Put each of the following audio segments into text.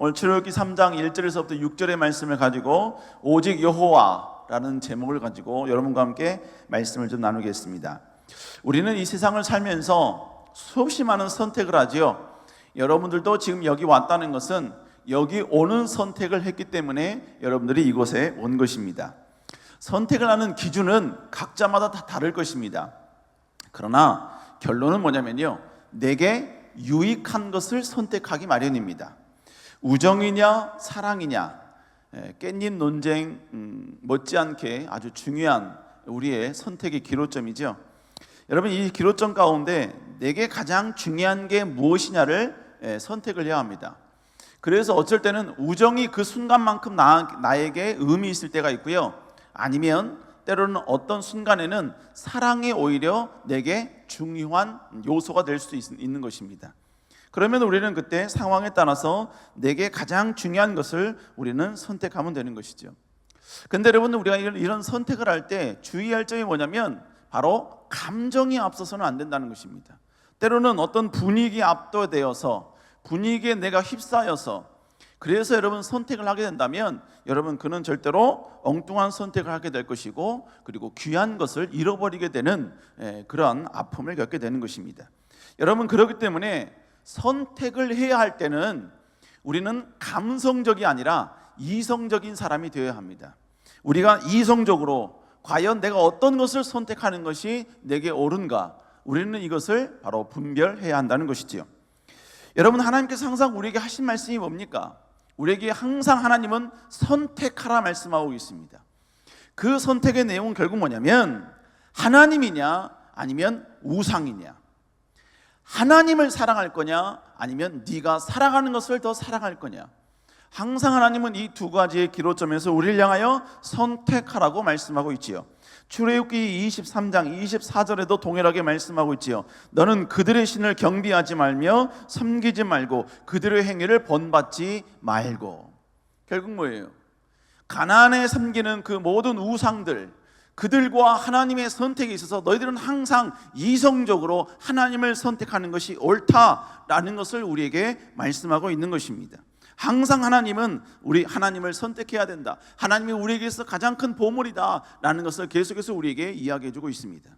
오늘 출애굽기 3장 1절에서부터 6절의 말씀을 가지고 오직 여호와라는 제목을 가지고 여러분과 함께 말씀을 좀 나누겠습니다. 우리는 이 세상을 살면서 수없이 많은 선택을 하지요. 여러분들도 지금 여기 왔다는 것은 여기 오는 선택을 했기 때문에 여러분들이 이곳에 온 것입니다. 선택을 하는 기준은 각자마다 다 다를 것입니다. 그러나 결론은 뭐냐면요, 내게 유익한 것을 선택하기 마련입니다. 우정이냐 사랑이냐, 깻잎 논쟁 못지않게 아주 중요한 우리의 선택의 기로점이죠. 여러분, 이 기로점 가운데 내게 가장 중요한 게 무엇이냐를 선택을 해야 합니다. 그래서 어쩔 때는 우정이 그 순간만큼 나에게 의미 있을 때가 있고요, 아니면 때로는 어떤 순간에는 사랑이 오히려 내게 중요한 요소가 될 수도 있는 것입니다. 그러면 우리는 그때 상황에 따라서 내게 가장 중요한 것을 우리는 선택하면 되는 것이죠. 근데 여러분, 우리가 이런 선택을 할 때 주의할 점이 뭐냐면 바로 감정이 앞서서는 안 된다는 것입니다. 때로는 어떤 분위기에 압도되어서, 분위기에 내가 휩싸여서, 그래서 여러분 선택을 하게 된다면 여러분 그는 절대로 엉뚱한 선택을 하게 될 것이고, 그리고 귀한 것을 잃어버리게 되는 그런 아픔을 겪게 되는 것입니다. 여러분, 그렇기 때문에 선택을 해야 할 때는 우리는 감성적이 아니라 이성적인 사람이 되어야 합니다. 우리가 이성적으로 과연 내가 어떤 것을 선택하는 것이 내게 옳은가, 우리는 이것을 바로 분별해야 한다는 것이지요. 여러분, 하나님께서 항상 우리에게 하신 말씀이 뭡니까? 우리에게 항상 하나님은 선택하라 말씀하고 있습니다. 그 선택의 내용은 결국 뭐냐면 하나님이냐 아니면 우상이냐, 하나님을 사랑할 거냐 아니면 네가 사랑하는 것을 더 사랑할 거냐. 항상 하나님은 이 두 가지의 기로점에서 우리를 향하여 선택하라고 말씀하고 있지요. 출애굽기 23장 24절에도 동일하게 말씀하고 있지요. 너는 그들의 신을 경비하지 말며 섬기지 말고 그들의 행위를 본받지 말고. 결국 뭐예요? 가나안에 섬기는 그 모든 우상들, 그들과 하나님의 선택에 있어서 너희들은 항상 이성적으로 하나님을 선택하는 것이 옳다라는 것을 우리에게 말씀하고 있는 것입니다. 항상 하나님은 우리 하나님을 선택해야 된다, 하나님이 우리에게서 가장 큰 보물이다 라는 것을 계속해서 우리에게 이야기해 주고 있습니다.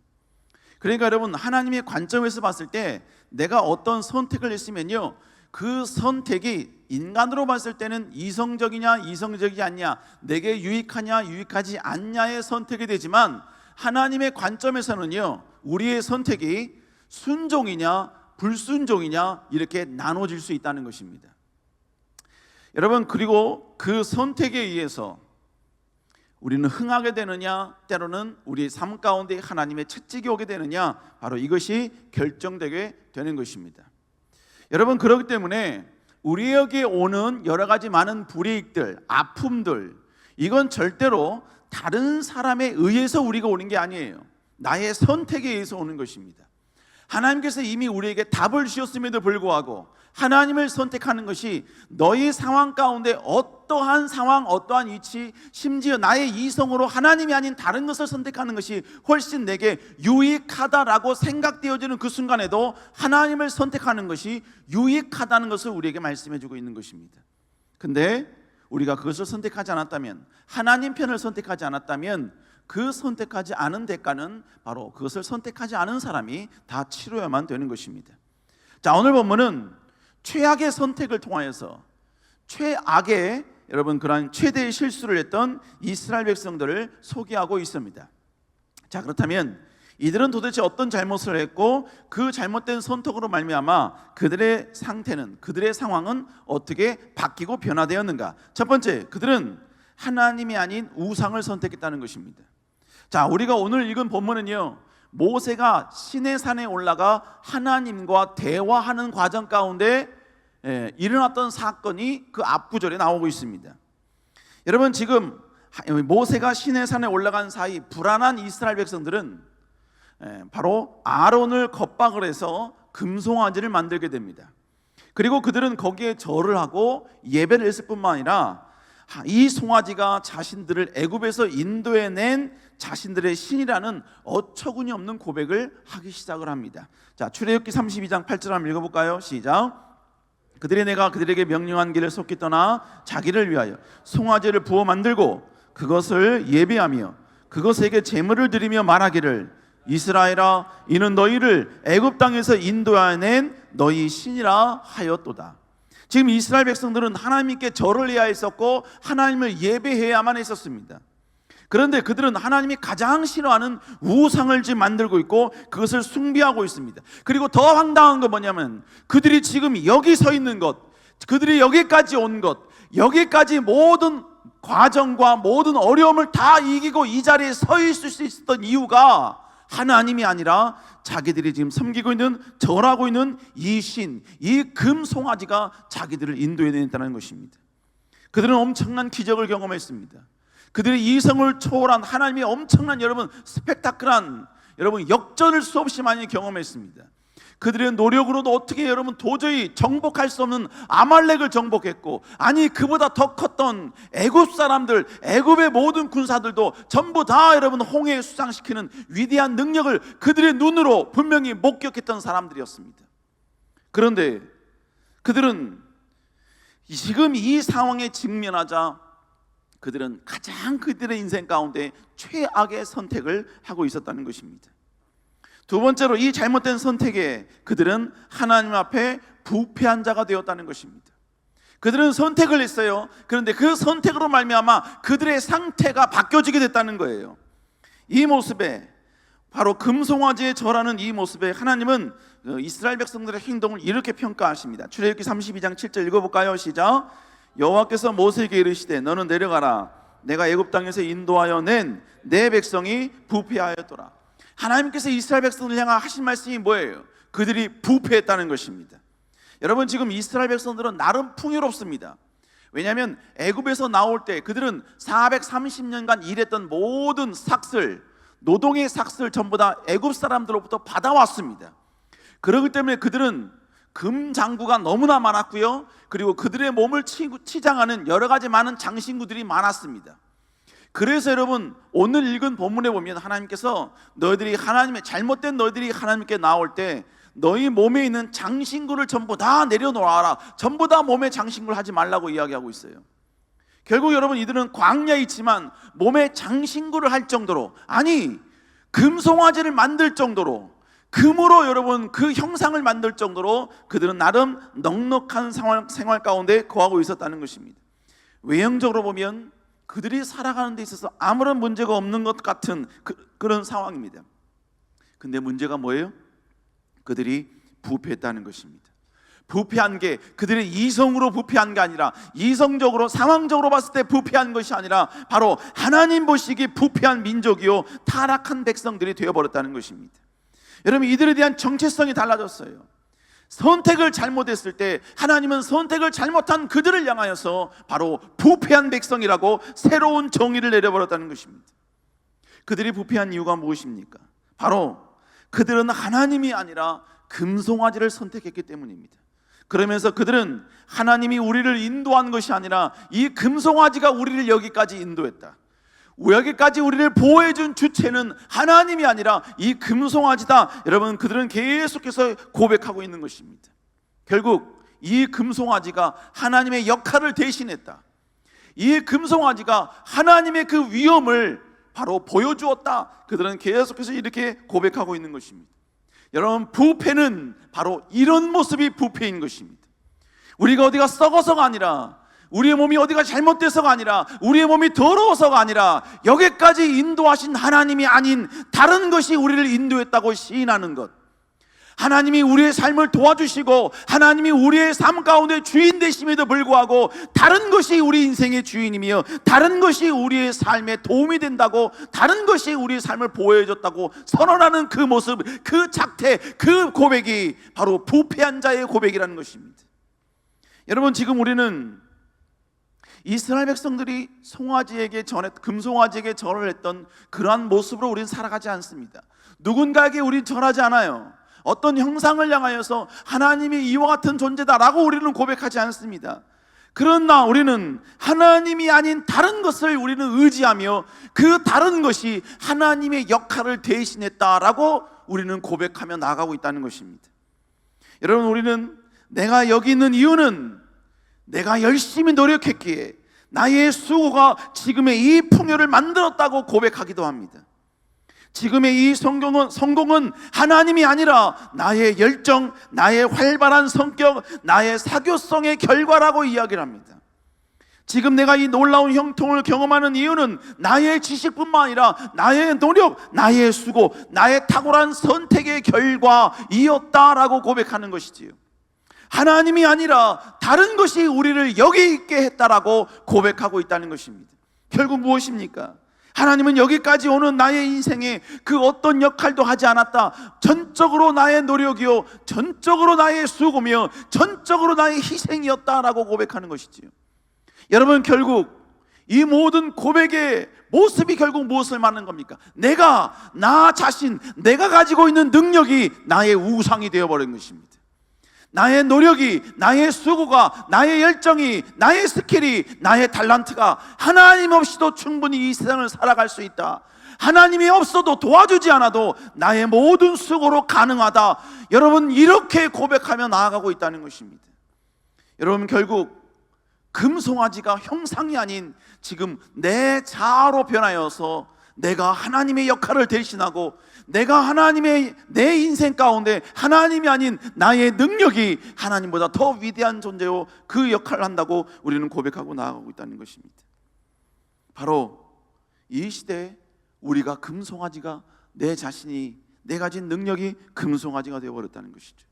그러니까 여러분, 하나님의 관점에서 봤을 때 내가 어떤 선택을 했으면요, 그 선택이 인간으로 봤을 때는 이성적이냐 이성적이지 않냐, 내게 유익하냐 유익하지 않냐의 선택이 되지만 하나님의 관점에서는요, 우리의 선택이 순종이냐 불순종이냐 이렇게 나눠질 수 있다는 것입니다. 여러분, 그리고 그 선택에 의해서 우리는 흥하게 되느냐, 때로는 우리 삶 가운데 하나님의 채찍이 오게 되느냐, 바로 이것이 결정되게 되는 것입니다. 여러분, 그렇기 때문에 우리에게 오는 여러 가지 많은 불이익들, 아픔들, 이건 절대로 다른 사람에 의해서 우리가 오는 게 아니에요. 나의 선택에 의해서 오는 것입니다. 하나님께서 이미 우리에게 답을 주셨음에도 불구하고 하나님을 선택하는 것이 너희 상황 가운데 어떠한 상황, 어떠한 위치, 심지어 나의 이성으로 하나님이 아닌 다른 것을 선택하는 것이 훨씬 내게 유익하다라고 생각되어지는 그 순간에도 하나님을 선택하는 것이 유익하다는 것을 우리에게 말씀해 주고 있는 것입니다. 근데 우리가 그것을 선택하지 않았다면, 하나님 편을 선택하지 않았다면 그 선택하지 않은 대가는 바로 그것을 선택하지 않은 사람이 다 치러야만 되는 것입니다. 자, 오늘 본문은 최악의 선택을 통하여서 최악의, 여러분, 그러한 최대의 실수를 했던 이스라엘 백성들을 소개하고 있습니다. 자, 그렇다면 이들은 도대체 어떤 잘못을 했고 그 잘못된 선택으로 말미암아 그들의 상태는, 그들의 상황은 어떻게 바뀌고 변화되었는가? 첫 번째, 그들은 하나님이 아닌 우상을 선택했다는 것입니다. 자, 우리가 오늘 읽은 본문은요, 모세가 시내산에 올라가 하나님과 대화하는 과정 가운데 일어났던 사건이 그 앞구절에 나오고 있습니다. 여러분, 지금 모세가 시내산에 올라간 사이 불안한 이스라엘 백성들은 바로 아론을 겁박을 해서 금송아지를 만들게 됩니다. 그리고 그들은 거기에 절을 하고 예배를 했을 뿐만 아니라 이 송아지가 자신들을 애굽에서 인도해낸 자신들의 신이라는 어처구니 없는 고백을 하기 시작을 합니다. 자, 출애굽기 32장 8절 한번 읽어볼까요? 시작. 그들이 내가 그들에게 명령한 길을 속히 떠나 자기를 위하여 송아지를 부어 만들고 그것을 예배하며 그것에게 제물을 드리며 말하기를 이스라엘아 이는 너희를 애굽 땅에서 인도해낸 너희 신이라 하였도다. 지금 이스라엘 백성들은 하나님께 절을 해야 했었고 하나님을 예배해야만 했었습니다. 그런데 그들은 하나님이 가장 싫어하는 우상을 지금 만들고 있고 그것을 숭배하고 있습니다. 그리고 더 황당한 건 뭐냐면 그들이 지금 여기 서 있는 것, 그들이 여기까지 온 것, 여기까지 모든 과정과 모든 어려움을 다 이기고 이 자리에 서 있을 수 있었던 이유가 하나님이 아니라 자기들이 지금 섬기고 있는, 절하고 있는 이 신, 이 금송아지가 자기들을 인도해냈다는 것입니다. 그들은 엄청난 기적을 경험했습니다. 그들의 이성을 초월한 하나님의 엄청난 여러분 스펙타클한 여러분 역전을 수없이 많이 경험했습니다. 그들의 노력으로도 어떻게 여러분 도저히 정복할 수 없는 아말렉을 정복했고, 아니 그보다 더 컸던 애굽 사람들, 애굽의 모든 군사들도 전부 다 여러분 홍해에 수상시키는 위대한 능력을 그들의 눈으로 분명히 목격했던 사람들이었습니다. 그런데 그들은 지금 이 상황에 직면하자 그들은 가장 그들의 인생 가운데 최악의 선택을 하고 있었다는 것입니다. 두 번째로 이 잘못된 선택에 그들은 하나님 앞에 부패한 자가 되었다는 것입니다. 그들은 선택을 했어요. 그런데 그 선택으로 말미암아 그들의 상태가 바뀌어지게 됐다는 거예요. 이 모습에 바로 금송아지에 절하는 이 모습에 하나님은 이스라엘 백성들의 행동을 이렇게 평가하십니다. 출애굽기 32장 7절 읽어볼까요? 시작. 여호와께서 모세에게 이르시되 너는 내려가라 내가 애굽 땅에서 인도하여 낸 내 백성이 부패하였더라. 하나님께서 이스라엘 백성을 향한 하신 말씀이 뭐예요? 그들이 부패했다는 것입니다. 여러분 지금 이스라엘 백성들은 나름 풍요롭습니다. 왜냐하면 애굽에서 나올 때 그들은 430년간 일했던 모든 삭슬, 노동의 삭슬 전부 다 애굽 사람들로부터 받아왔습니다. 그렇기 때문에 그들은 금장구가 너무나 많았고요, 그리고 그들의 몸을 치장하는 여러 가지 많은 장신구들이 많았습니다. 그래서 여러분 오늘 읽은 본문에 보면 하나님께서 너희들이 하나님의 잘못된 너희들이 하나님께 나올 때 너희 몸에 있는 장신구를 전부 다 내려놓아라, 전부 다 몸에 장신구를 하지 말라고 이야기하고 있어요. 결국 여러분 이들은 광야에 있지만 몸에 장신구를 할 정도로, 아니 금송아지를 만들 정도로, 금으로 여러분 그 형상을 만들 정도로 그들은 나름 넉넉한 생활 가운데 거하고 있었다는 것입니다. 외형적으로 보면 그들이 살아가는 데 있어서 아무런 문제가 없는 것 같은 그런 상황입니다. 근데 문제가 뭐예요? 그들이 부패했다는 것입니다. 부패한 게 그들의 이성으로 부패한 게 아니라, 이성적으로 상황적으로 봤을 때 부패한 것이 아니라 바로 하나님 보시기에 부패한 민족이요 타락한 백성들이 되어버렸다는 것입니다. 여러분 이들에 대한 정체성이 달라졌어요. 선택을 잘못했을 때 하나님은 선택을 잘못한 그들을 향하여서 바로 부패한 백성이라고 새로운 정의를 내려버렸다는 것입니다. 그들이 부패한 이유가 무엇입니까? 바로 그들은 하나님이 아니라 금송아지를 선택했기 때문입니다. 그러면서 그들은 하나님이 우리를 인도한 것이 아니라 이 금송아지가 우리를 여기까지 인도했다, 여기까지 우리를 보호해준 주체는 하나님이 아니라 이 금송아지다, 여러분 그들은 계속해서 고백하고 있는 것입니다. 결국 이 금송아지가 하나님의 역할을 대신했다, 이 금송아지가 하나님의 그 위엄을 바로 보여주었다, 그들은 계속해서 이렇게 고백하고 있는 것입니다. 여러분 부패는 바로 이런 모습이 부패인 것입니다. 우리가 어디가 썩어서가 아니라, 우리의 몸이 어디가 잘못돼서가 아니라, 우리의 몸이 더러워서가 아니라 여기까지 인도하신 하나님이 아닌 다른 것이 우리를 인도했다고 시인하는 것, 하나님이 우리의 삶을 도와주시고 하나님이 우리의 삶 가운데 주인 되심에도 불구하고 다른 것이 우리 인생의 주인이며 다른 것이 우리의 삶에 도움이 된다고, 다른 것이 우리의 삶을 보호해줬다고 선언하는 그 모습, 그 작태, 그 고백이 바로 부패한 자의 고백이라는 것입니다. 여러분 지금 우리는 이스라엘 백성들이 금송아지에게 절을 했던 그러한 모습으로 우리는 살아가지 않습니다. 누군가에게 우리는 절하지 않아요. 어떤 형상을 향하여서 하나님이 이와 같은 존재다라고 우리는 고백하지 않습니다. 그러나 우리는 하나님이 아닌 다른 것을 우리는 의지하며 그 다른 것이 하나님의 역할을 대신했다라고 우리는 고백하며 나아가고 있다는 것입니다. 여러분 우리는 내가 여기 있는 이유는 내가 열심히 노력했기에 나의 수고가 지금의 이 풍요를 만들었다고 고백하기도 합니다. 지금의 이 성공은 하나님이 아니라 나의 열정, 나의 활발한 성격, 나의 사교성의 결과라고 이야기를 합니다. 지금 내가 이 놀라운 형통을 경험하는 이유는 나의 지식뿐만 아니라 나의 노력, 나의 수고, 나의 탁월한 선택의 결과이었다라고 고백하는 것이지요. 하나님이 아니라 다른 것이 우리를 여기 있게 했다라고 고백하고 있다는 것입니다. 결국 무엇입니까? 하나님은 여기까지 오는 나의 인생에 그 어떤 역할도 하지 않았다. 전적으로 나의 노력이요, 전적으로 나의 수고며 전적으로 나의 희생이었다라고 고백하는 것이지요. 여러분, 결국 이 모든 고백의 모습이 결국 무엇을 말하는 겁니까? 나 자신, 내가 가지고 있는 능력이 나의 우상이 되어버린 것입니다. 나의 노력이, 나의 수고가, 나의 열정이, 나의 스킬이, 나의 탤런트가 하나님 없이도 충분히 이 세상을 살아갈 수 있다. 하나님이 없어도 도와주지 않아도 나의 모든 수고로 가능하다. 여러분, 이렇게 고백하며 나아가고 있다는 것입니다. 여러분, 결국 금송아지가 형상이 아닌 지금 내 자아로 변하여서 내가 하나님의 역할을 대신하고 내가 내 인생 가운데 하나님이 아닌 나의 능력이 하나님보다 더 위대한 존재요, 그 역할을 한다고 우리는 고백하고 나아가고 있다는 것입니다. 바로 이 시대에 우리가 금송아지가, 내 자신이, 내 가진 능력이 금송아지가 되어버렸다는 것이죠.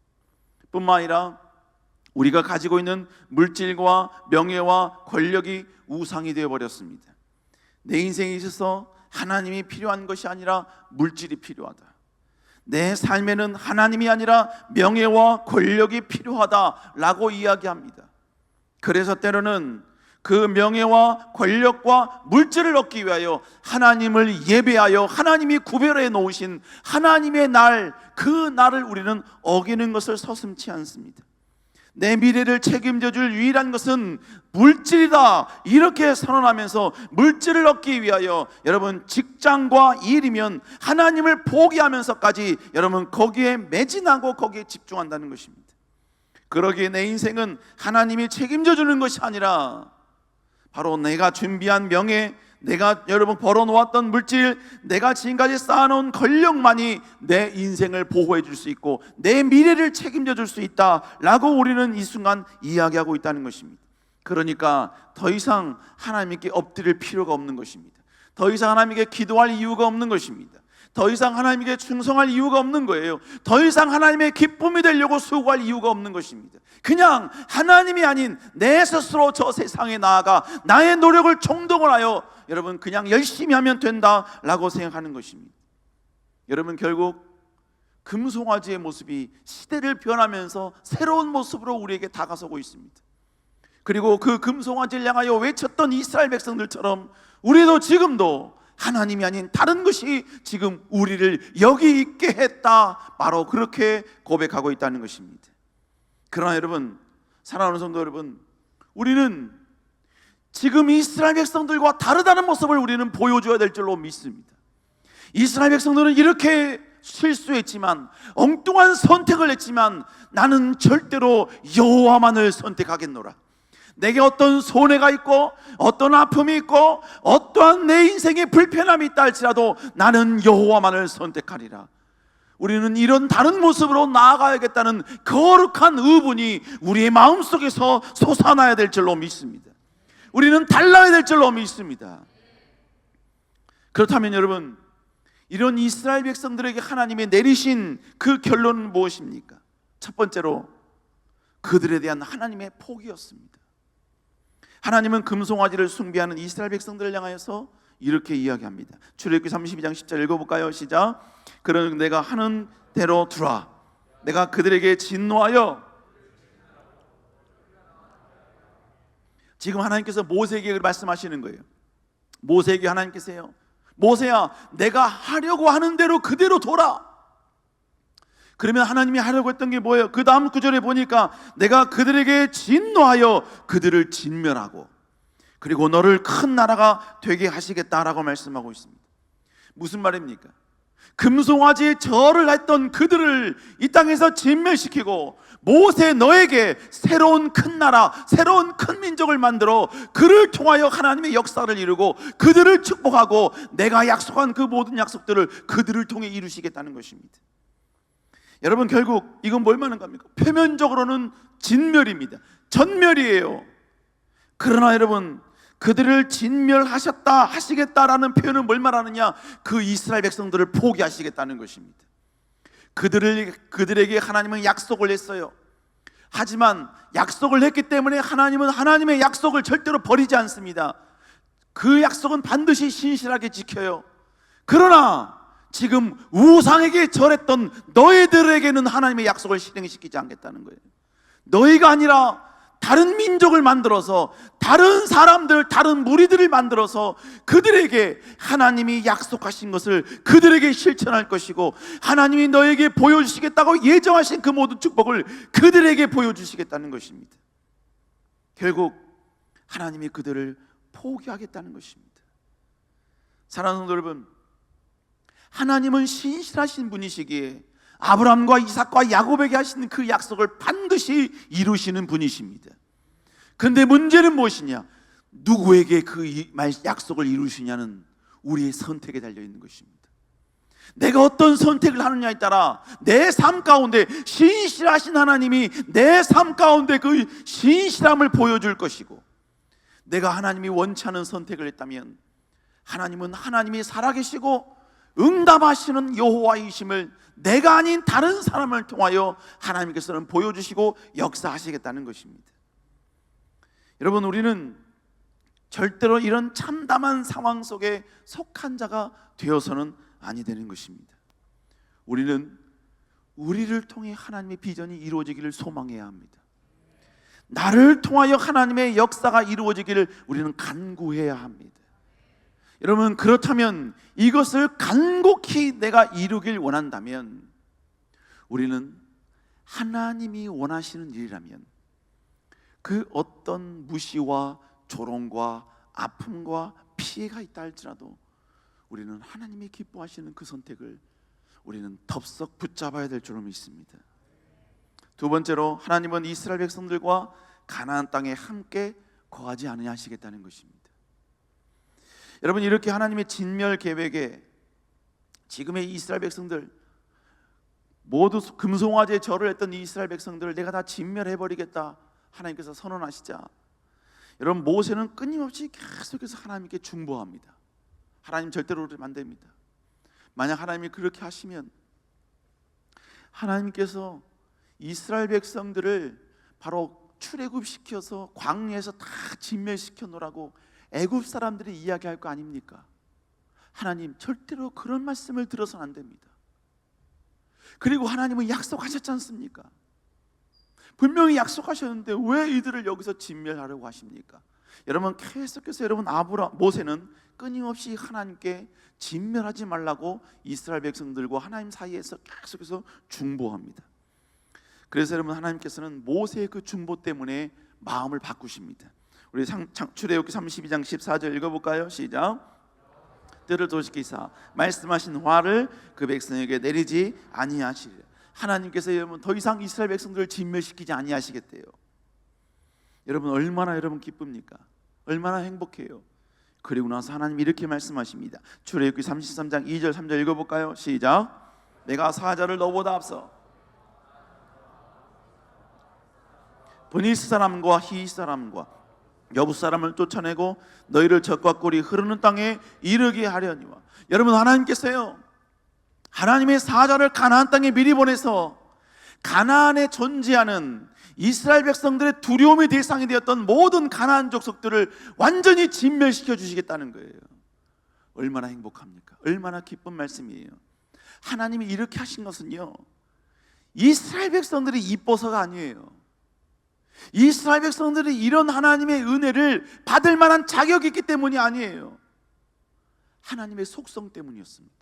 뿐만 아니라 우리가 가지고 있는 물질과 명예와 권력이 우상이 되어버렸습니다. 내 인생에 있어서 하나님이 필요한 것이 아니라 물질이 필요하다. 내 삶에는 하나님이 아니라 명예와 권력이 필요하다라고 이야기합니다. 그래서 때로는 그 명예와 권력과 물질을 얻기 위하여 하나님을 예배하여 하나님이 구별해 놓으신 하나님의 날, 그 날을 우리는 어기는 것을 서슴지 않습니다. 내 미래를 책임져 줄 유일한 것은 물질이다, 이렇게 선언하면서 물질을 얻기 위하여 여러분 직장과 일이면 하나님을 포기하면서까지 여러분 거기에 매진하고 거기에 집중한다는 것입니다. 그러기에 내 인생은 하나님이 책임져 주는 것이 아니라 바로 내가 준비한 명예, 내가 여러분 벌어놓았던 물질, 내가 지금까지 쌓아놓은 권력만이 내 인생을 보호해 줄 수 있고 내 미래를 책임져 줄 수 있다라고 우리는 이 순간 이야기하고 있다는 것입니다. 그러니까 더 이상 하나님께 엎드릴 필요가 없는 것입니다. 더 이상 하나님께 기도할 이유가 없는 것입니다. 더 이상 하나님께 충성할 이유가 없는 거예요. 더 이상 하나님의 기쁨이 되려고 수고할 이유가 없는 것입니다. 그냥 하나님이 아닌 내 스스로 저 세상에 나아가 나의 노력을 총동을 하여 여러분 그냥 열심히 하면 된다라고 생각하는 것입니다. 여러분, 결국 금송아지의 모습이 시대를 변하면서 새로운 모습으로 우리에게 다가서고 있습니다. 그리고 그 금송아지를 향하여 외쳤던 이스라엘 백성들처럼 우리도 지금도 하나님이 아닌 다른 것이 지금 우리를 여기 있게 했다, 바로 그렇게 고백하고 있다는 것입니다. 그러나 여러분, 사랑하는 성도 여러분, 우리는 지금 이스라엘 백성들과 다르다는 모습을 우리는 보여줘야 될 줄로 믿습니다. 이스라엘 백성들은 이렇게 실수했지만, 엉뚱한 선택을 했지만 나는 절대로 여호와만을 선택하겠노라. 내게 어떤 손해가 있고 어떤 아픔이 있고 어떠한 내 인생에 불편함이 있다 할지라도 나는 여호와만을 선택하리라. 우리는 이런 다른 모습으로 나아가야겠다는 거룩한 의분이 우리의 마음속에서 솟아나야 될 줄로 믿습니다. 우리는 달라야 될 줄로 믿습니다. 그렇다면 여러분, 이런 이스라엘 백성들에게 하나님이 내리신 그 결론은 무엇입니까? 첫 번째로 그들에 대한 하나님의 포기였습니다. 하나님은 금송아지를 숭배하는 이스라엘 백성들을 향하여서 이렇게 이야기합니다. 출애굽기 32장 10절 읽어볼까요? 시작. 그러는 내가 하는 대로 두라. 내가 그들에게 진노하여. 지금 하나님께서 모세에게 말씀하시는 거예요. 모세에게 하나님께서요, 모세야, 내가 하려고 하는 대로 그대로 둬라. 그러면 하나님이 하려고 했던 게 뭐예요? 그 다음 구절에 보니까 내가 그들에게 진노하여 그들을 진멸하고 그리고 너를 큰 나라가 되게 하시겠다라고 말씀하고 있습니다. 무슨 말입니까? 금송아지에 절을 했던 그들을 이 땅에서 진멸시키고, 모세 너에게 새로운 큰 나라, 새로운 큰 민족을 만들어 그를 통하여 하나님의 역사를 이루고 그들을 축복하고 내가 약속한 그 모든 약속들을 그들을 통해 이루시겠다는 것입니다. 여러분, 결국 이건 뭘 말하는 겁니까? 표면적으로는 진멸입니다. 전멸이에요. 그러나 여러분, 그들을 진멸하셨다, 하시겠다라는 표현은 뭘 말하느냐? 그 이스라엘 백성들을 포기하시겠다는 것입니다. 그들에게 하나님은 약속을 했어요. 하지만 약속을 했기 때문에 하나님은 하나님의 약속을 절대로 버리지 않습니다. 그 약속은 반드시 신실하게 지켜요. 그러나 지금 우상에게 절했던 너희들에게는 하나님의 약속을 실행시키지 않겠다는 거예요. 너희가 아니라 다른 민족을 만들어서, 다른 사람들, 다른 무리들을 만들어서 그들에게 하나님이 약속하신 것을 그들에게 실천할 것이고, 하나님이 너에게 보여주시겠다고 예정하신 그 모든 축복을 그들에게 보여주시겠다는 것입니다. 결국 하나님이 그들을 포기하겠다는 것입니다. 사랑하는 성도 여러분, 하나님은 신실하신 분이시기에 아브라함과 이삭과 야곱에게 하신 그 약속을 반드시 이루시는 분이십니다. 그런데 문제는 무엇이냐? 누구에게 그 약속을 이루시냐는 우리의 선택에 달려있는 것입니다. 내가 어떤 선택을 하느냐에 따라 내 삶 가운데 신실하신 하나님이 내 삶 가운데 그 신실함을 보여줄 것이고, 내가 하나님이 원치 않은 선택을 했다면 하나님은 하나님이 살아계시고 응답하시는 여호와이심을 내가 아닌 다른 사람을 통하여 하나님께서는 보여주시고 역사하시겠다는 것입니다. 여러분, 우리는 절대로 이런 참담한 상황 속에 속한 자가 되어서는 아니 되는 것입니다. 우리는 우리를 통해 하나님의 비전이 이루어지기를 소망해야 합니다. 나를 통하여 하나님의 역사가 이루어지기를 우리는 간구해야 합니다. 여러분, 그렇다면 이것을 간곡히 내가 이루길 원한다면, 우리는 하나님이 원하시는 일이라면 그 어떤 무시와 조롱과 아픔과 피해가 있다 할지라도 우리는 하나님이 기뻐하시는 그 선택을 우리는 덥석 붙잡아야 될 줄로 믿습니다. 두 번째로, 하나님은 이스라엘 백성들과 가나안 땅에 함께 거하지 않으시겠다는 것입니다. 여러분, 이렇게 하나님의 진멸 계획에 지금의 이스라엘 백성들, 모두 금송아지에 절을 했던 이스라엘 백성들을 내가 다 진멸해버리겠다 하나님께서 선언하시자, 여러분, 모세는 끊임없이 계속해서 하나님께 중보합니다. 하나님 절대로 그러면 안 됩니다. 만약 하나님이 그렇게 하시면 하나님께서 이스라엘 백성들을 바로 출애굽시켜서 광야에서 다 진멸시켜 놓으라고 애굽 사람들이 이야기할 거 아닙니까? 하나님, 절대로 그런 말씀을 들어서는 안 됩니다. 그리고 하나님은 약속하셨지 않습니까? 분명히 약속하셨는데 왜 이들을 여기서 진멸하려고 하십니까? 여러분, 계속해서 모세는 끊임없이 하나님께 진멸하지 말라고 이스라엘 백성들과 하나님 사이에서 계속해서 중보합니다. 그래서 여러분, 하나님께서는 모세의 그 중보 때문에 마음을 바꾸십니다. 우리 출애굽기 32장 14절 읽어볼까요? 시작. 뜰을 돌이키사 말씀하신 화를 그 백성에게 내리지 아니하시리라. 하나님께서 여러분 더 이상 이스라엘 백성들을 진멸시키지 아니하시겠대요. 여러분, 얼마나 여러분 기쁩니까? 얼마나 행복해요. 그리고 나서 하나님이 이렇게 말씀하십니다. 출애굽기 33장 2절 3절 읽어볼까요? 시작. 내가 사자를 너보다 앞서 브니스 사람과 히윗 사람과 여부 사람을 쫓아내고 너희를 적과 꿀이 흐르는 땅에 이르게 하려니와. 여러분, 하나님께서요, 하나님의 사자를 가나안 땅에 미리 보내서 가나안에 존재하는 이스라엘 백성들의 두려움의 대상이 되었던 모든 가나안 족속들을 완전히 진멸시켜 주시겠다는 거예요. 얼마나 행복합니까? 얼마나 기쁜 말씀이에요. 하나님이 이렇게 하신 것은요, 이스라엘 백성들이 이뻐서가 아니에요. 이스라엘 백성들이 이런 하나님의 은혜를 받을 만한 자격이 있기 때문이 아니에요. 하나님의 속성 때문이었습니다.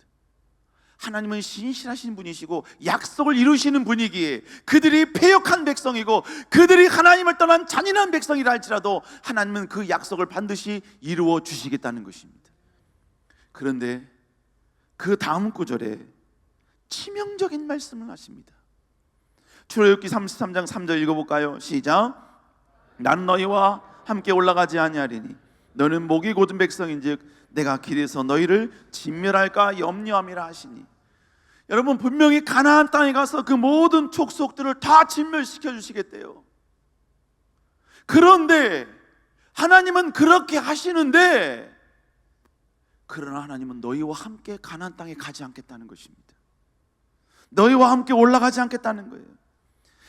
하나님은 신실하신 분이시고 약속을 이루시는 분이기에 그들이 패역한 백성이고 그들이 하나님을 떠난 잔인한 백성이라 할지라도 하나님은 그 약속을 반드시 이루어 주시겠다는 것입니다. 그런데 그 다음 구절에 치명적인 말씀을 하십니다. 출애굽기 33장 3절 읽어볼까요? 시작. 나는 너희와 함께 올라가지 아니하리니 너는 목이 곧은 백성인즉 내가 길에서 너희를 진멸할까 염려함이라 하시니. 여러분, 분명히 가나안 땅에 가서 그 모든 족속들을 다 진멸시켜 주시겠대요. 그런데 하나님은 그렇게 하시는데, 그러나 하나님은 너희와 함께 가나안 땅에 가지 않겠다는 것입니다. 너희와 함께 올라가지 않겠다는 거예요.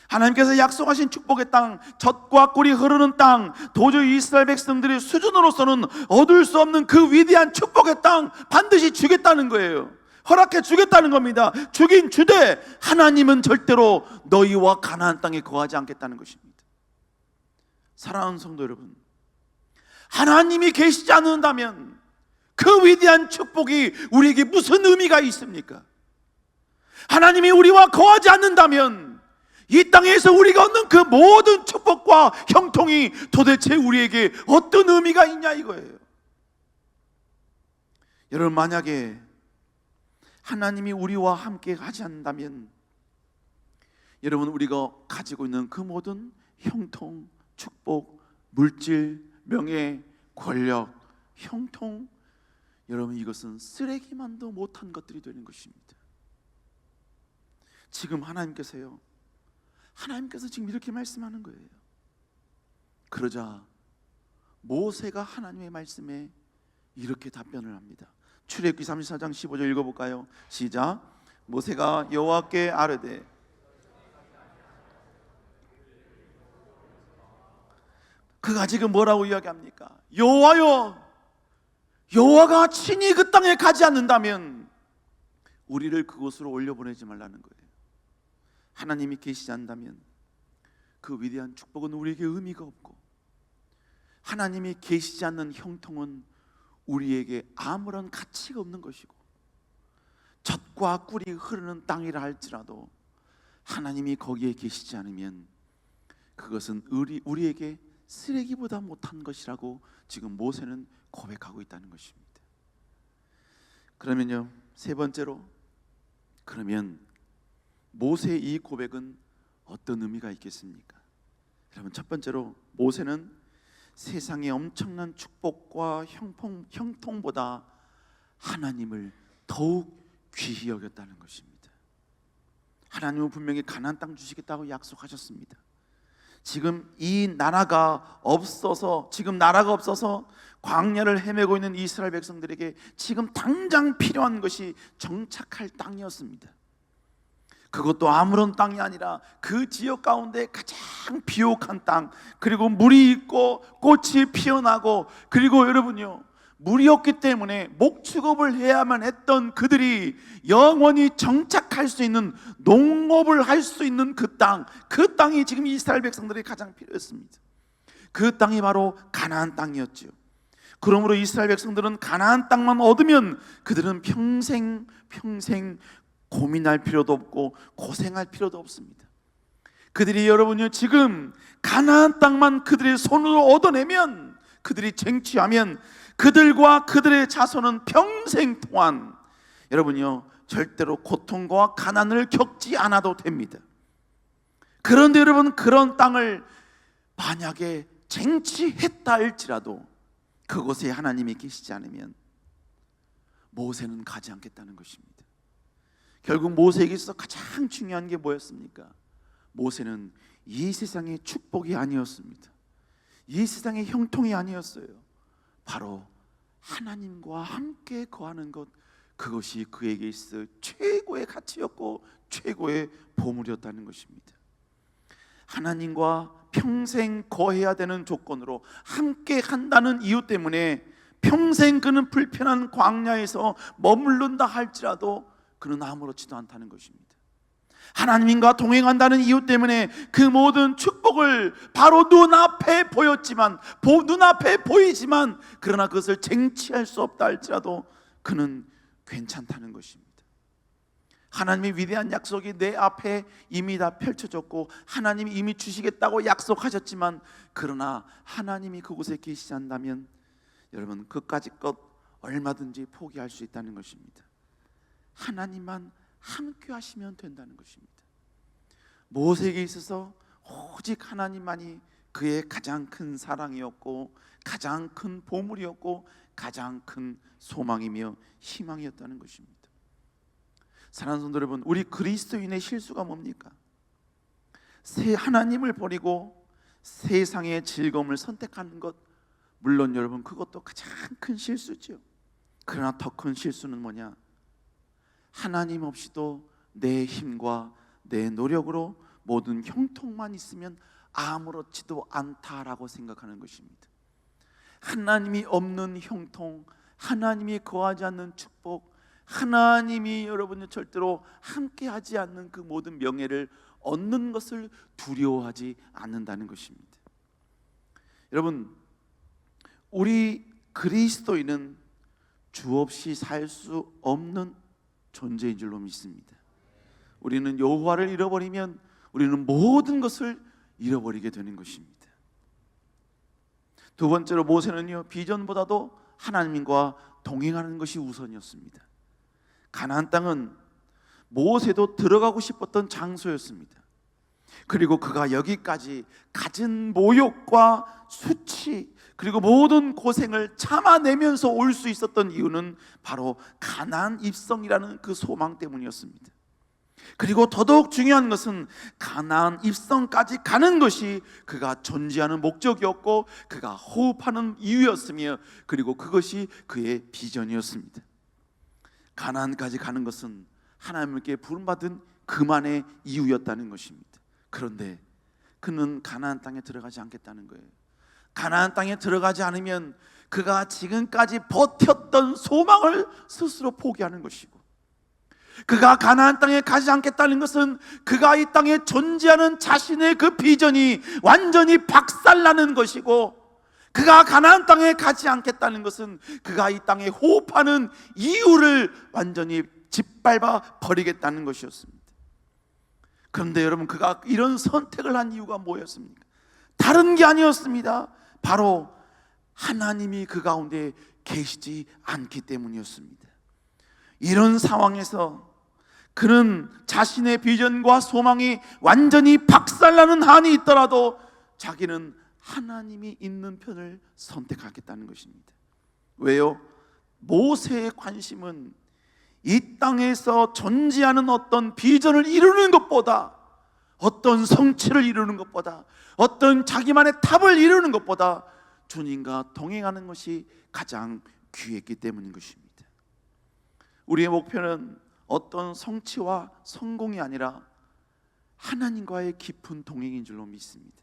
하나님께서 약속하신 축복의 땅, 젖과 꿀이 흐르는 땅, 도저히 이스라엘 백성들의 수준으로서는 얻을 수 없는 그 위대한 축복의 땅 반드시 주겠다는 거예요. 허락해 주겠다는 겁니다. 주긴 주되 하나님은 절대로 너희와 가나안 땅에 거하지 않겠다는 것입니다. 사랑하는 성도 여러분, 하나님이 계시지 않는다면 그 위대한 축복이 우리에게 무슨 의미가 있습니까? 하나님이 우리와 거하지 않는다면 이 땅에서 우리가 얻는 그 모든 축복과 형통이 도대체 우리에게 어떤 의미가 있냐 이거예요. 여러분, 만약에 하나님이 우리와 함께 하지 않는다면 여러분, 우리가 가지고 있는 그 모든 형통, 축복, 물질, 명예, 권력, 형통, 여러분, 이것은 쓰레기만도 못한 것들이 되는 것입니다. 지금 하나님께서 지금 이렇게 말씀하는 거예요. 그러자 모세가 하나님의 말씀에 이렇게 답변을 합니다. 출애굽기 34장 15절 읽어볼까요? 시작. 모세가 여호와께 아뢰되, 그가 지금 뭐라고 이야기합니까? 여호와여, 여호와가 친히 그 땅에 가지 않는다면 우리를 그곳으로 올려보내지 말라는 거예요. 하나님이 계시지 않는다면 그 위대한 축복은 우리에게 의미가 없고, 하나님이 계시지 않는 형통은 우리에게 아무런 가치가 없는 것이고, 젖과 꿀이 흐르는 땅이라 할지라도 하나님이 거기에 계시지 않으면 그것은 우리에게 쓰레기보다 못한 것이라고 지금 모세는 고백하고 있다는 것입니다. 그러면요, 세 번째로, 그러면 모세의 이 고백은 어떤 의미가 있겠습니까? 여러분, 첫 번째로 모세는 세상의 엄청난 축복과 형통보다 하나님을 더욱 귀히 여겼다는 것입니다. 하나님은 분명히 가나안 땅 주시겠다고 약속하셨습니다. 지금 나라가 없어서 광야를 헤매고 있는 이스라엘 백성들에게 지금 당장 필요한 것이 정착할 땅이었습니다. 그것도 아무런 땅이 아니라 그 지역 가운데 가장 비옥한 땅, 그리고 물이 있고 꽃이 피어나고, 그리고 여러분요, 물이 없기 때문에 목축업을 해야만 했던 그들이 영원히 정착할 수 있는, 농업을 할 수 있는 그 땅이 지금 이스라엘 백성들이 가장 필요했습니다. 그 땅이 바로 가나안 땅이었죠. 그러므로 이스라엘 백성들은 가나안 땅만 얻으면 그들은 평생 고민할 필요도 없고 고생할 필요도 없습니다. 그들이, 여러분요, 지금 가나안 땅만 그들의 손으로 얻어내면, 그들이 쟁취하면 그들과 그들의 자손은 평생 동안 여러분요, 절대로 고통과 가난을 겪지 않아도 됩니다. 그런데 여러분, 그런 땅을 만약에 쟁취했다 할지라도 그곳에 하나님이 계시지 않으면 모세는 가지 않겠다는 것입니다. 결국 모세에게 있어서 가장 중요한 게 뭐였습니까? 모세는 이 세상의 축복이 아니었습니다. 이 세상의 형통이 아니었어요. 바로 하나님과 함께 거하는 것, 그것이 그에게 있어 최고의 가치였고 최고의 보물이었다는 것입니다. 하나님과 평생 거해야 되는 조건으로 함께 한다는 이유 때문에 평생 그는 불편한 광야에서 머무른다 할지라도 그는 아무렇지도 않다는 것입니다. 하나님과 동행한다는 이유 때문에 그 모든 축복을 바로 눈앞에 보이지만 그러나 그것을 쟁취할 수 없다 할지라도 그는 괜찮다는 것입니다. 하나님의 위대한 약속이 내 앞에 이미 다 펼쳐졌고 하나님이 이미 주시겠다고 약속하셨지만, 그러나 하나님이 그곳에 계시지 않다면 여러분, 그까짓 것 얼마든지 포기할 수 있다는 것입니다. 하나님만 함께 하시면 된다는 것입니다. 모세에게 있어서 오직 하나님만이 그의 가장 큰 사랑이었고 가장 큰 보물이었고 가장 큰 소망이며 희망이었다는 것입니다. 사랑하는 성도 여러분, 우리 그리스도인의 실수가 뭡니까? 새 하나님을 버리고 세상의 즐거움을 선택하는 것, 물론 여러분 그것도 가장 큰 실수죠. 그러나 더 큰 실수는 뭐냐? 하나님 없이도 내 힘과 내 노력으로 모든 형통만 있으면 아무렇지도 않다라고 생각하는 것입니다. 하나님이 없는 형통, 하나님이 거하지 않는 축복, 하나님이 여러분이 절대로 함께하지 않는 그 모든 명예를 얻는 것을 두려워하지 않는다는 것입니다. 여러분, 우리 그리스도인은 주 없이 살 수 없는 존재인 줄로 믿습니다. 우리는 여호와를 잃어버리면 우리는 모든 것을 잃어버리게 되는 것입니다. 두 번째로 모세는요, 비전보다도 하나님과 동행하는 것이 우선이었습니다. 가나안 땅은 모세도 들어가고 싶었던 장소였습니다. 그리고 그가 여기까지 갖은 모욕과 수치 그리고 모든 고생을 참아내면서 올 수 있었던 이유는 바로 가나안 입성이라는 그 소망 때문이었습니다. 그리고 더더욱 중요한 것은 가나안 입성까지 가는 것이 그가 존재하는 목적이었고 그가 호흡하는 이유였으며 그리고 그것이 그의 비전이었습니다. 가나안까지 가는 것은 하나님께 부름받은 그만의 이유였다는 것입니다. 그런데 그는 가나안 땅에 들어가지 않겠다는 거예요. 가나안 땅에 들어가지 않으면 그가 지금까지 버텼던 소망을 스스로 포기하는 것이고, 그가 가나안 땅에 가지 않겠다는 것은 그가 이 땅에 존재하는 자신의 그 비전이 완전히 박살나는 것이고, 그가 가나안 땅에 가지 않겠다는 것은 그가 이 땅에 호흡하는 이유를 완전히 짓밟아 버리겠다는 것이었습니다. 그런데 여러분, 그가 이런 선택을 한 이유가 뭐였습니까? 다른 게 아니었습니다. 바로 하나님이 그 가운데 계시지 않기 때문이었습니다. 이런 상황에서 그는 자신의 비전과 소망이 완전히 박살나는 한이 있더라도 자기는 하나님이 있는 편을 선택하겠다는 것입니다. 왜요? 모세의 관심은 이 땅에서 존재하는 어떤 비전을 이루는 것보다, 어떤 성취를 이루는 것보다, 어떤 자기만의 탑을 이루는 것보다 주님과 동행하는 것이 가장 귀했기 때문인 것입니다. 우리의 목표는 어떤 성취와 성공이 아니라 하나님과의 깊은 동행인 줄로 믿습니다.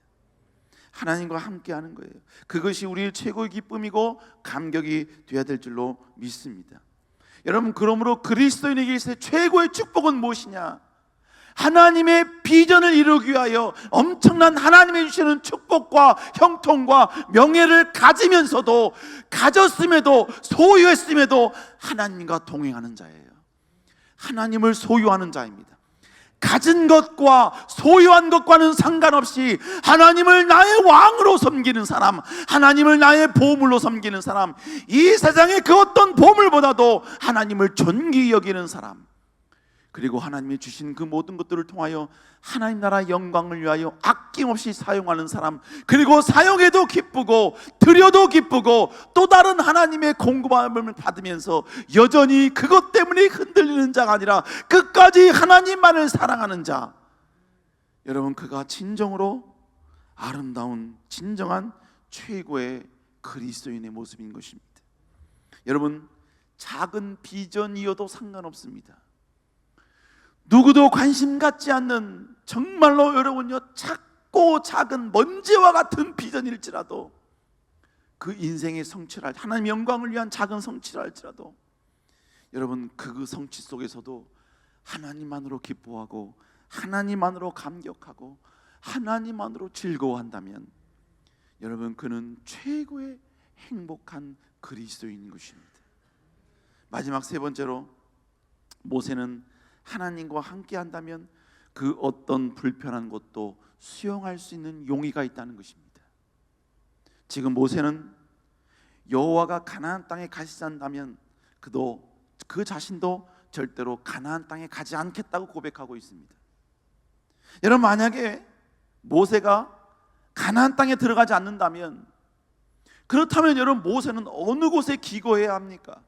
하나님과 함께하는 거예요. 그것이 우리의 최고의 기쁨이고 감격이 되어야 될 줄로 믿습니다. 여러분, 그러므로 그리스도인에게 있어서 최고의 축복은 무엇이냐? 하나님의 비전을 이루기 위하여 엄청난 하나님의 주시는 축복과 형통과 명예를 가지면서도, 가졌음에도, 소유했음에도 하나님과 동행하는 자예요. 하나님을 소유하는 자입니다. 가진 것과 소유한 것과는 상관없이 하나님을 나의 왕으로 섬기는 사람, 하나님을 나의 보물로 섬기는 사람, 이 세상의 그 어떤 보물보다도 하나님을 존귀히 여기는 사람, 그리고 하나님이 주신 그 모든 것들을 통하여 하나님 나라 영광을 위하여 아낌없이 사용하는 사람, 그리고 사용해도 기쁘고 드려도 기쁘고 또 다른 하나님의 공급함을 받으면서 여전히 그것 때문에 흔들리는 자가 아니라 끝까지 하나님만을 사랑하는 자, 여러분, 그가 진정으로 아름다운 진정한 최고의 그리스도인의 모습인 것입니다. 여러분, 작은 비전이어도 상관없습니다. 누구도 관심 갖지 않는, 정말로 여러분요, 작고 작은 먼지와 같은 비전일지라도, 그 인생의 성취를, 하나님의 영광을 위한 작은 성취를 할지라도 여러분, 그 성취 속에서도 하나님만으로 기뻐하고 하나님만으로 감격하고 하나님만으로 즐거워한다면 여러분, 그는 최고의 행복한 그리스도인인 것입니다. 마지막 세 번째로, 모세는 하나님과 함께 한다면 그 어떤 불편한 것도 수용할 수 있는 용의가 있다는 것입니다. 지금 모세는 여호와가 가나안 땅에 가시지 않다면 그도 그 자신도 절대로 가나안 땅에 가지 않겠다고 고백하고 있습니다. 여러분, 만약에 모세가 가나안 땅에 들어가지 않는다면, 그렇다면 여러분, 모세는 어느 곳에 기거해야 합니까?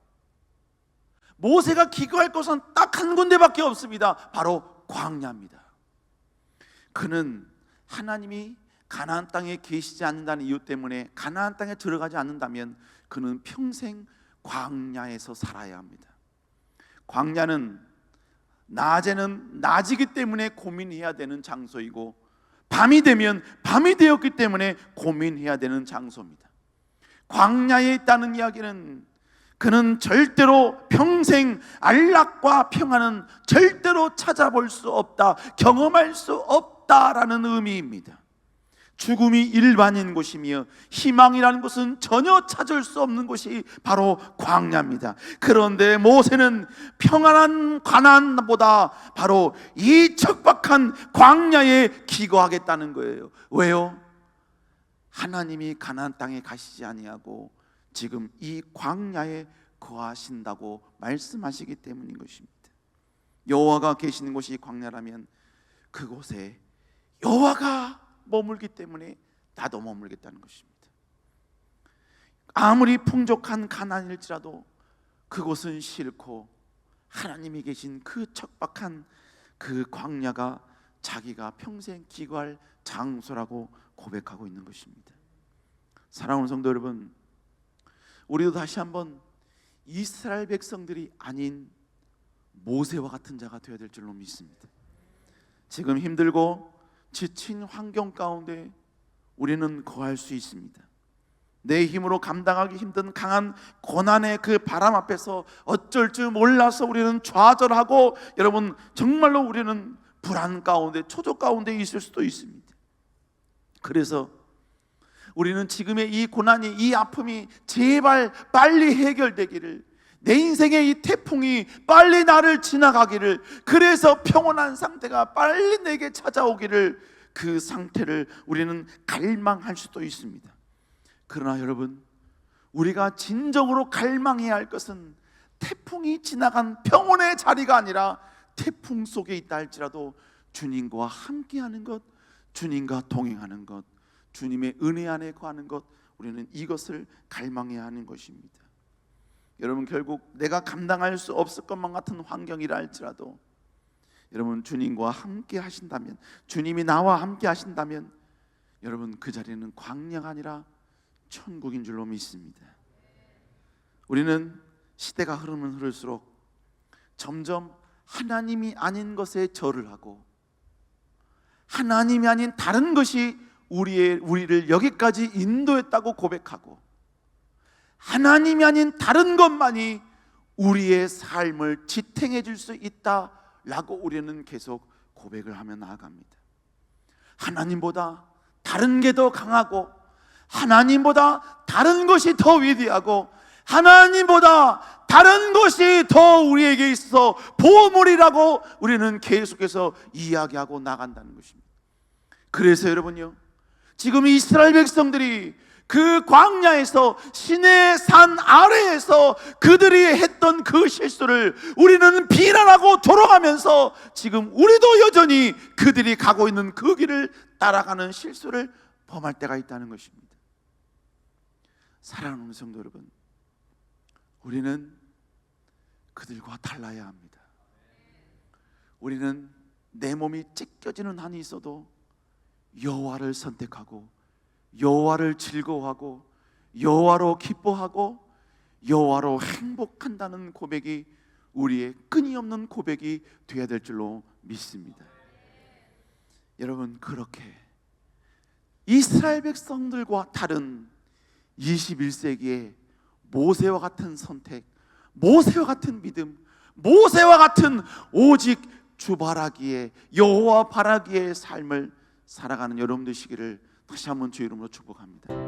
모세가 기거할 곳은 딱 한 군데밖에 없습니다. 바로 광야입니다. 그는 하나님이 가나안 땅에 계시지 않는다는 이유 때문에 가나안 땅에 들어가지 않는다면 그는 평생 광야에서 살아야 합니다. 광야는 낮에는 낮이기 때문에 고민해야 되는 장소이고, 밤이 되면 밤이 되었기 때문에 고민해야 되는 장소입니다. 광야에 있다는 이야기는 그는 절대로 평생 안락과 평안은 절대로 찾아볼 수 없다, 경험할 수 없다라는 의미입니다. 죽음이 일반인 곳이며 희망이라는 것은 전혀 찾을 수 없는 곳이 바로 광야입니다. 그런데 모세는 평안한 가나안보다 바로 이 척박한 광야에 기거하겠다는 거예요. 왜요? 하나님이 가나안 땅에 가시지 아니하고 지금 이 광야에 거하신다고 말씀하시기 때문인 것입니다. 여호와가 계시는 곳이 광야라면 그곳에 여호와가 머물기 때문에 나도 머물겠다는 것입니다. 아무리 풍족한 가나안일지라도 그곳은 싫고 하나님이 계신 그 척박한 그 광야가 자기가 평생 기거할 장소라고 고백하고 있는 것입니다. 사랑하는 성도 여러분, 우리도 다시 한번 이스라엘 백성들이 아닌 모세와 같은 자가 되어야 될 줄로 믿습니다. 지금 힘들고 지친 환경 가운데 우리는 거할 수 있습니다. 내 힘으로 감당하기 힘든 강한 고난의 그 바람 앞에서 어쩔 줄 몰라서 우리는 좌절하고, 여러분, 정말로 우리는 불안 가운데, 초조 가운데 있을 수도 있습니다. 그래서 우리는 지금의 이 고난이, 이 아픔이 제발 빨리 해결되기를, 내 인생의 이 태풍이 빨리 나를 지나가기를, 그래서 평온한 상태가 빨리 내게 찾아오기를, 그 상태를 우리는 갈망할 수도 있습니다. 그러나 여러분, 우리가 진정으로 갈망해야 할 것은 태풍이 지나간 평온의 자리가 아니라 태풍 속에 있다 할지라도 주님과 함께하는 것, 주님과 동행하는 것, 주님의 은혜 안에 거하는 것, 우리는 이것을 갈망해야 하는 것입니다. 여러분, 결국 내가 감당할 수 없을 것만 같은 환경이라 할지라도 여러분, 주님과 함께 하신다면, 주님이 나와 함께 하신다면 여러분, 그 자리는 광야가 아니라 천국인 줄로 믿습니다. 우리는 시대가 흐르면 흐를수록 점점 하나님이 아닌 것에 절을 하고, 하나님이 아닌 다른 것이 우리를 여기까지 인도했다고 고백하고, 하나님이 아닌 다른 것만이 우리의 삶을 지탱해 줄 수 있다라고 우리는 계속 고백을 하며 나아갑니다. 하나님보다 다른 게 더 강하고, 하나님보다 다른 것이 더 위대하고, 하나님보다 다른 것이 더 우리에게 있어 보물이라고 우리는 계속해서 이야기하고 나간다는 것입니다. 그래서 여러분요, 지금 이스라엘 백성들이 그 광야에서, 시내 산 아래에서 그들이 했던 그 실수를 우리는 비난하고 돌아가면서 지금 우리도 여전히 그들이 가고 있는 그 길을 따라가는 실수를 범할 때가 있다는 것입니다. 사랑하는 성도 여러분, 우리는 그들과 달라야 합니다. 우리는 내 몸이 찢겨지는 한이 있어도 여호와를 선택하고, 여호와를 즐거워하고, 여호와로 기뻐하고, 여호와로 행복한다는 고백이 우리의 끊임없는 고백이 되어야 될 줄로 믿습니다. 여러분, 그렇게 이스라엘 백성들과 다른 21세기의 모세와 같은 선택, 모세와 같은 믿음, 모세와 같은 오직 주 바라기에, 여호와 바라기의 삶을 살아가는 여러분 되시기를 다시 한번 주의 이름으로 축복합니다.